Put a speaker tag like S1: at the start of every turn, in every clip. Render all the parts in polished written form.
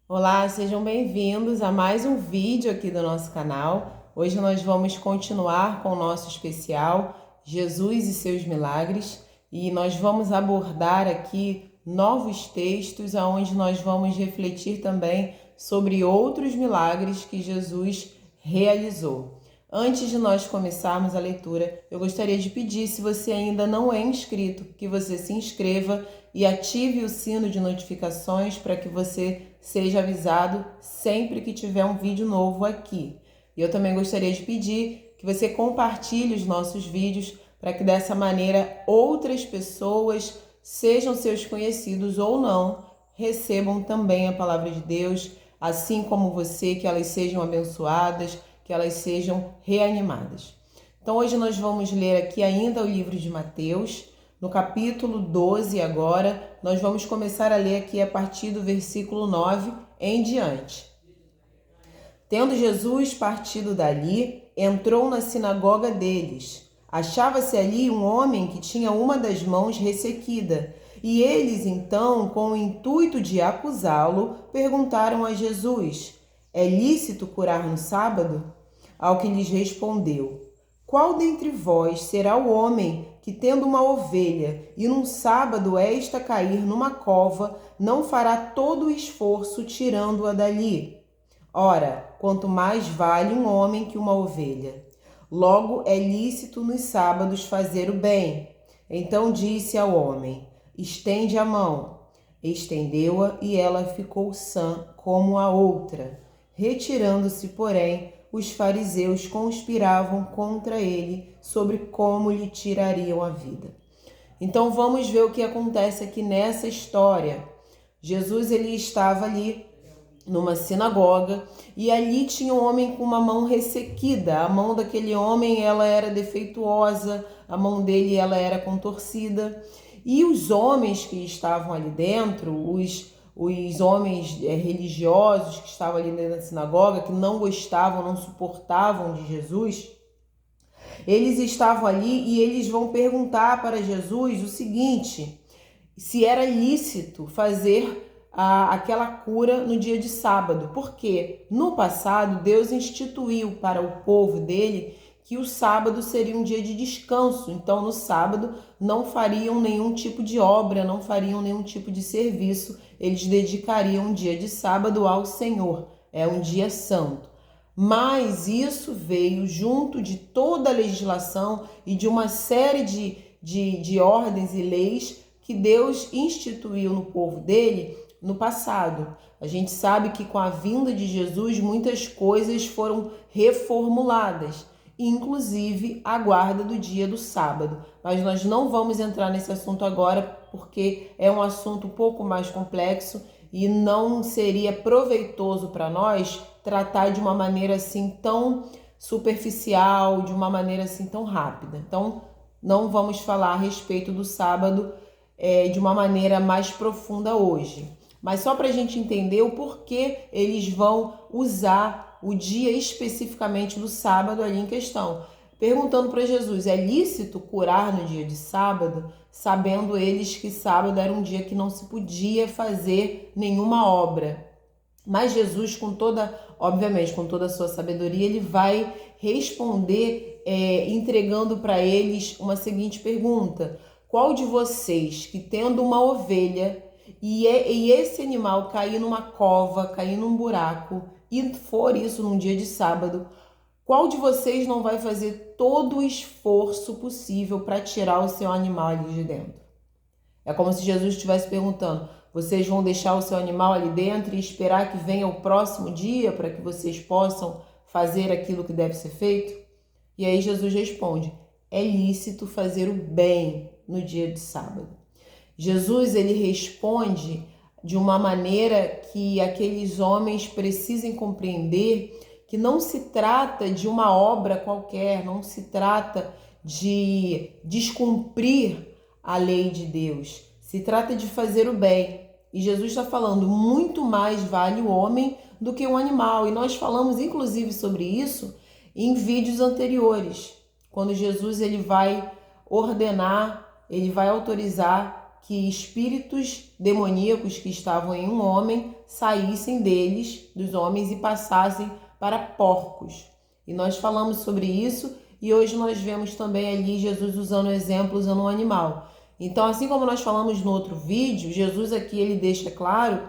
S1: Olá, sejam bem-vindos a mais um vídeo aqui do nosso canal. Hoje nós vamos continuar com o nosso especial Jesus e seus milagres e nós vamos abordar aqui novos textos onde nós vamos refletir também sobre outros milagres que Jesus realizou. Antes de nós começarmos a leitura, eu gostaria de pedir, se você ainda não é inscrito, que você se inscreva e ative o sino de notificações para que você seja avisado sempre que tiver um vídeo novo aqui. E eu também gostaria de pedir que você compartilhe os nossos vídeos para que dessa maneira outras pessoas, sejam seus conhecidos ou não, recebam também a palavra de Deus, assim como você, que elas sejam abençoadas, que elas sejam reanimadas. Então hoje nós vamos ler aqui ainda o livro de Mateus, no capítulo 12 agora, nós vamos começar a ler aqui a partir do versículo 9 em diante. Tendo Jesus partido dali, entrou na sinagoga deles. Achava-se ali um homem que tinha uma das mãos ressequida, e eles então, com o intuito de acusá-lo, perguntaram a Jesus: é lícito curar no sábado? Ao que lhes respondeu: qual dentre vós será o homem que, tendo uma ovelha, e num sábado esta cair numa cova, não fará todo o esforço tirando-a dali? Ora, quanto mais vale um homem que uma ovelha. Logo é lícito nos sábados fazer o bem. Então disse ao homem: estende a mão. Estendeu-a e ela ficou sã como a outra. Retirando-se, porém, os fariseus conspiravam contra ele sobre como lhe tirariam a vida. Então vamos ver o que acontece aqui nessa história. Jesus ele estava ali numa sinagoga e ali tinha um homem com uma mão ressequida. A mão daquele homem ela era defeituosa, a mão dele ela era contorcida. E os homens que estavam ali dentro, os homens religiosos que estavam ali dentro da sinagoga, que não gostavam, não suportavam de Jesus, eles estavam ali e eles vão perguntar para Jesus o seguinte: se era lícito fazer aquela cura no dia de sábado, porque no passado Deus instituiu para o povo dele que o sábado seria um dia de descanso. Então no sábado não fariam nenhum tipo de obra, não fariam nenhum tipo de serviço, eles dedicariam um dia de sábado ao Senhor, é um dia santo. Mas isso veio junto de toda a legislação e de uma série de ordens e leis que Deus instituiu no povo dele no passado. A gente sabe que com a vinda de Jesus muitas coisas foram reformuladas, inclusive a guarda do dia do sábado. Mas nós não vamos entrar nesse assunto agora porque é um assunto um pouco mais complexo e não seria proveitoso para nós tratar de uma maneira assim tão superficial, de uma maneira assim tão rápida. Então, não vamos falar a respeito do sábado de uma maneira mais profunda hoje. Mas só para a gente entender o porquê eles vão usar o dia especificamente do sábado ali em questão. Perguntando para Jesus, é lícito curar no dia de sábado? Sabendo eles que sábado era um dia que não se podia fazer nenhuma obra. Mas Jesus, obviamente, com toda a sua sabedoria, ele vai responder entregando para eles uma seguinte pergunta: qual de vocês que tendo uma ovelha e esse animal cair numa cova, cair num buraco, e for isso num dia de sábado, qual de vocês não vai fazer todo o esforço possível para tirar o seu animal ali de dentro? É como se Jesus estivesse perguntando: vocês vão deixar o seu animal ali dentro e esperar que venha o próximo dia para que vocês possam fazer aquilo que deve ser feito? E aí Jesus responde: é lícito fazer o bem no dia de sábado. Jesus ele responde de uma maneira que aqueles homens precisem compreender que não se trata de uma obra qualquer, não se trata de descumprir a lei de Deus, se trata de fazer o bem. E Jesus está falando, muito mais vale o homem do que um animal. E nós falamos inclusive sobre isso em vídeos anteriores, quando Jesus ele vai ordenar, ele vai autorizar que espíritos demoníacos que estavam em um homem saíssem deles, dos homens, e passassem para porcos. E nós falamos sobre isso e hoje nós vemos também ali Jesus usando o exemplo, usando um animal. Então, assim como nós falamos no outro vídeo, Jesus aqui ele deixa claro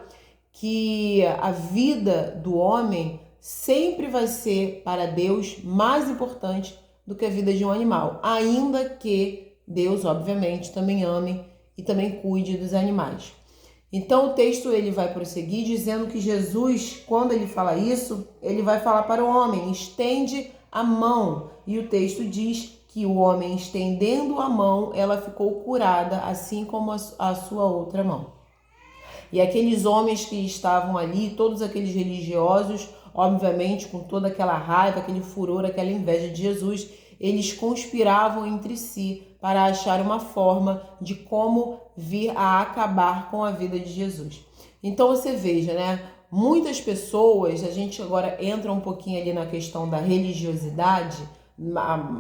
S1: que a vida do homem sempre vai ser para Deus mais importante do que a vida de um animal, ainda que Deus, obviamente, também ame e também cuide dos animais. Então o texto ele vai prosseguir dizendo que Jesus, quando ele fala isso, ele vai falar para o homem, estende a mão. E o texto diz que o homem estendendo a mão, ela ficou curada, assim como a sua outra mão. E aqueles homens que estavam ali, todos aqueles religiosos, obviamente com toda aquela raiva, aquele furor, aquela inveja de Jesus, eles conspiravam entre si para achar uma forma de como vir a acabar com a vida de Jesus. Então você veja, né? Muitas pessoas, a gente agora entra um pouquinho ali na questão da religiosidade,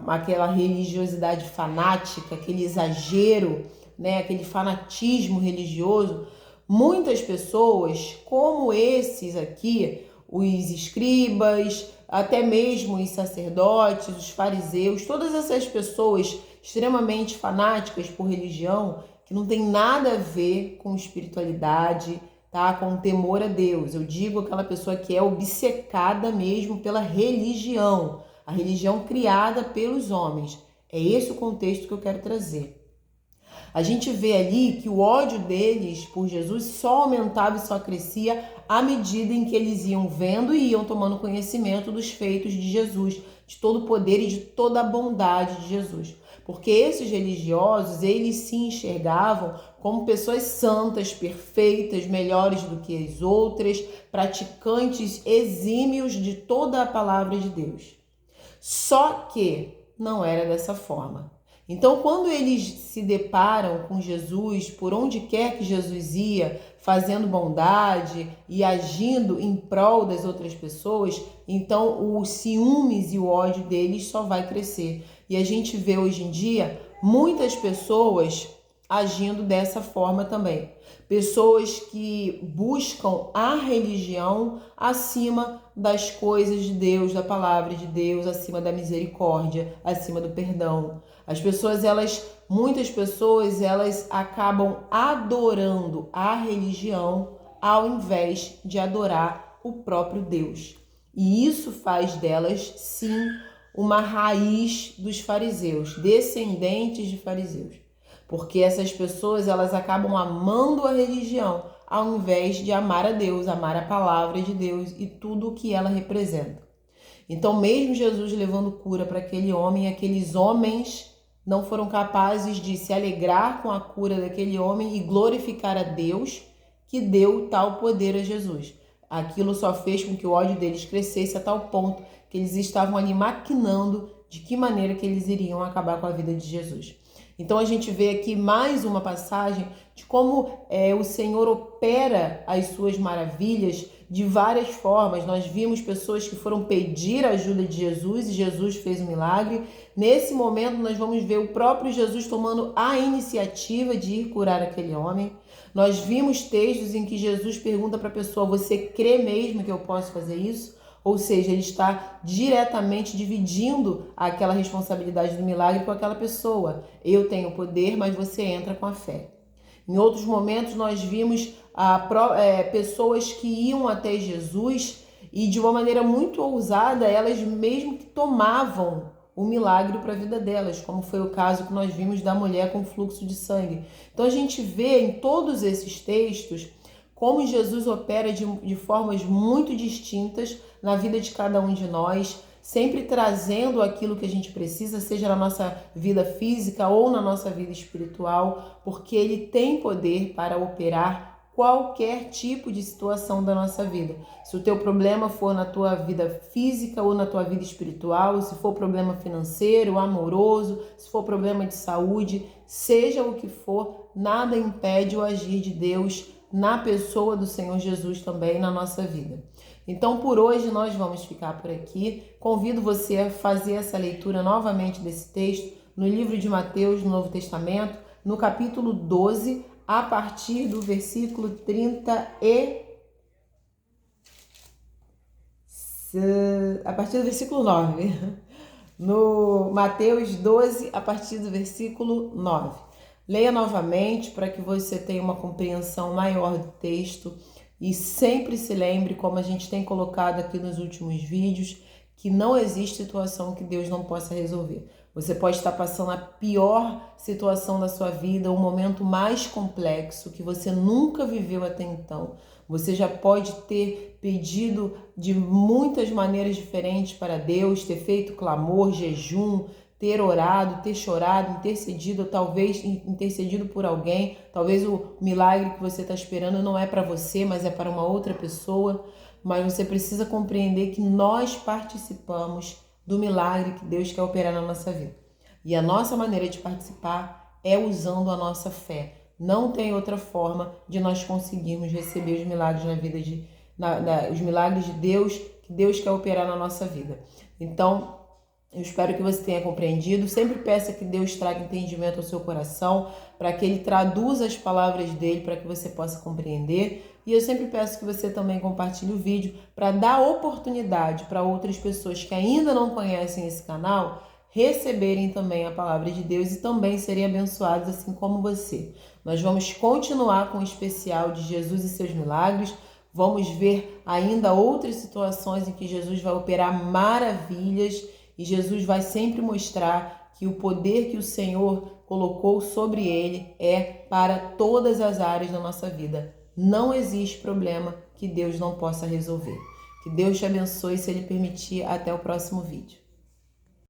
S1: aquela religiosidade fanática, aquele exagero, né? Aquele fanatismo religioso. Muitas pessoas, como esses aqui, os escribas, até mesmo os sacerdotes, os fariseus, todas essas pessoas extremamente fanáticas por religião, que não tem nada a ver com espiritualidade, tá? Com temor a Deus. Eu digo aquela pessoa que é obcecada mesmo pela religião, a religião criada pelos homens. É esse o contexto que eu quero trazer. A gente vê ali que o ódio deles por Jesus só aumentava e só crescia à medida em que eles iam vendo e iam tomando conhecimento dos feitos de Jesus, de todo o poder e de toda a bondade de Jesus. Porque esses religiosos, eles se enxergavam como pessoas santas, perfeitas, melhores do que as outras, praticantes exímios de toda a palavra de Deus. Só que não era dessa forma. Então, quando eles se deparam com Jesus, por onde quer que Jesus ia, fazendo bondade e agindo em prol das outras pessoas, então os ciúmes e o ódio deles só vai crescer. E a gente vê hoje em dia muitas pessoas agindo dessa forma também. Pessoas que buscam a religião acima das coisas de Deus, da palavra de Deus, acima da misericórdia, acima do perdão. As pessoas, muitas pessoas, elas acabam adorando a religião ao invés de adorar o próprio Deus. E isso faz delas, sim, uma raiz dos fariseus, descendentes de fariseus. Porque essas pessoas, elas acabam amando a religião ao invés de amar a Deus, amar a palavra de Deus e tudo o que ela representa. Então, mesmo Jesus levando cura para aquele homem, aqueles homens não foram capazes de se alegrar com a cura daquele homem e glorificar a Deus que deu tal poder a Jesus. Aquilo só fez com que o ódio deles crescesse a tal ponto que eles estavam ali maquinando de que maneira que eles iriam acabar com a vida de Jesus. Então a gente vê aqui mais uma passagem de como o Senhor opera as suas maravilhas de várias formas. Nós vimos pessoas que foram pedir a ajuda de Jesus e Jesus fez um milagre. Nesse momento nós vamos ver o próprio Jesus tomando a iniciativa de ir curar aquele homem. Nós vimos textos em que Jesus pergunta para a pessoa: você crê mesmo que eu posso fazer isso? Ou seja, ele está diretamente dividindo aquela responsabilidade do milagre com aquela pessoa. Eu tenho poder, mas você entra com a fé. Em outros momentos nós vimos pessoas que iam até Jesus e de uma maneira muito ousada, elas mesmo que tomavam o milagre para a vida delas, como foi o caso que nós vimos da mulher com fluxo de sangue. Então a gente vê em todos esses textos como Jesus opera de formas muito distintas na vida de cada um de nós, sempre trazendo aquilo que a gente precisa, seja na nossa vida física ou na nossa vida espiritual, porque ele tem poder para operar qualquer tipo de situação da nossa vida. Se o teu problema for na tua vida física ou na tua vida espiritual, se for problema financeiro, amoroso, se for problema de saúde, seja o que for, nada impede o agir de Deus na pessoa do Senhor Jesus também na nossa vida. Então, por hoje, nós vamos ficar por aqui. Convido você a fazer essa leitura novamente desse texto no livro de Mateus, no Novo Testamento, no capítulo 12, a partir do versículo 9. No Mateus 12, a partir do versículo 9. Leia novamente para que você tenha uma compreensão maior do texto e sempre se lembre, como a gente tem colocado aqui nos últimos vídeos, que não existe situação que Deus não possa resolver. Você pode estar passando a pior situação da sua vida, o momento mais complexo que você nunca viveu até então. Você já pode ter pedido de muitas maneiras diferentes para Deus, ter feito clamor, jejum, ter orado, ter chorado, intercedido, talvez intercedido por alguém. Talvez o milagre que você está esperando não é para você, mas é para uma outra pessoa. Mas você precisa compreender que nós participamos do milagre que Deus quer operar na nossa vida. E a nossa maneira de participar é usando a nossa fé. Não tem outra forma de nós conseguirmos receber os milagres na vida os milagres de Deus que Deus quer operar na nossa vida. Então, eu espero que você tenha compreendido. Sempre peça que Deus traga entendimento ao seu coração, para que Ele traduza as palavras dele, para que você possa compreender. E eu sempre peço que você também compartilhe o vídeo, para dar oportunidade para outras pessoas que ainda não conhecem esse canal, receberem também a palavra de Deus e também serem abençoados assim como você. Nós vamos continuar com o especial de Jesus e seus milagres. Vamos ver ainda outras situações em que Jesus vai operar maravilhas e Jesus vai sempre mostrar que o poder que o Senhor colocou sobre ele é para todas as áreas da nossa vida. Não existe problema que Deus não possa resolver. Que Deus te abençoe, se Ele permitir. Até o próximo vídeo.